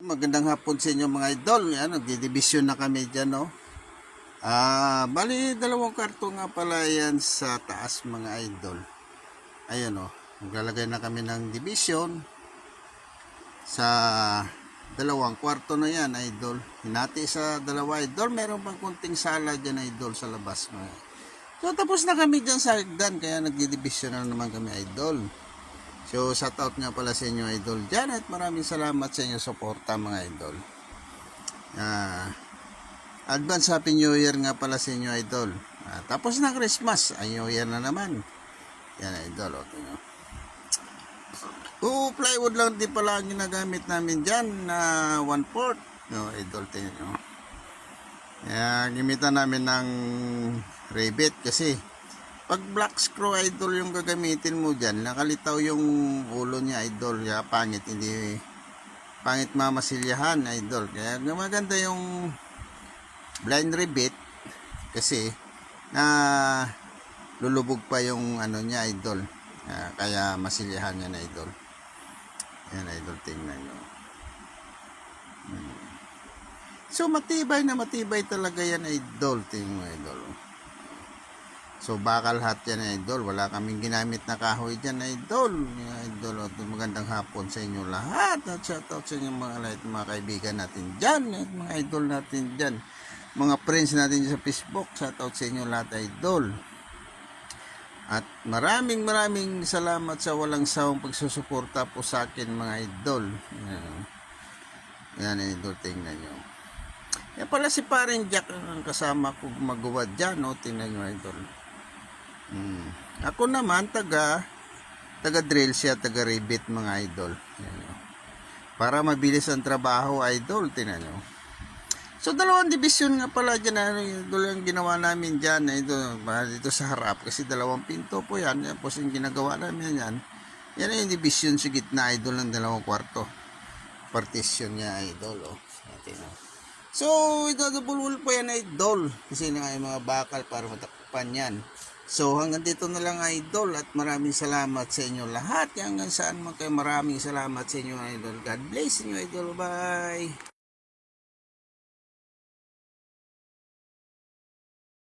Magandang hapon sa inyo mga idol. Yan, nagdidivision na kami dyan, no? Bali, dalawang karto nga pala yan sa taas mga idol. Ayun, no? Maglalagay na kami ng division sa dalawang kwarto na yan, idol. Hinati sa dalawa, idol. Meron pang kunting sala dyan, idol, sa labas. So, tapos na kami dyan sa hagdan, kaya nagdidivision na naman kami, idol. So, shout out nga pala sa inyo, idol dyan, at maraming salamat sa inyo suporta, mga idol. Advance Happy New Year nga pala sa inyo, idol. Tapos na Christmas, ay New Year na naman. Yan, idol. Plywood lang din pala ang ginagamit namin dyan na 1/4. No, idol, tingnan nyo. Gimitan namin ng rivet kasi pag black screw, idol, yung gagamitin mo dyan, nakalitaw yung ulo niya, idol. Kaya pangit, hindi pangit mamasilyahan, idol. Kaya maganda yung blind rivet kasi na lulubog pa yung ano niya, idol. Kaya masilyahan niya na, idol. Yan, idol, tingnan nyo. So matibay na matibay talaga yan, idol. Tingnan mo, idol. So bakal hat yan, idol. Wala kaming ginamit na kahoy dyan, idol. Idol, magandang hapon sa inyo lahat. At shout out sa inyo mga kaibigan natin dyan. At mga idol natin dyan. Mga friends natin sa Facebook. Shout out sa inyo lahat, idol. At maraming salamat sa walang sawang pagsusuporta po sa akin, mga idol. Yan, idol, tingnan nyo. Yan pala si paring Jack ang kasama ko magawa dyan, no? Tingnan nyo, idol. Ako naman taga drill siya, taga rivet, mga idol. Yan, para mabilis ang trabaho, idol. Tingnan nyo. So dalawang division nga pala dyan, idol, yung ginawa namin dyan, idol, dito sa harap, kasi dalawang pinto po yan. Tapos yung ginagawa namin yan yung division sa gitna, idol, ng dalawang kwarto. Partition niya, idol. So ito, double wall po yan, idol, kasi na yung mga bakal para matakpan yan. So hanggang dito na lang, idol, at maraming salamat sa inyo lahat. Hanggang saan man kayo, maraming salamat sa inyo, idol. God bless inyo, idol. Bye.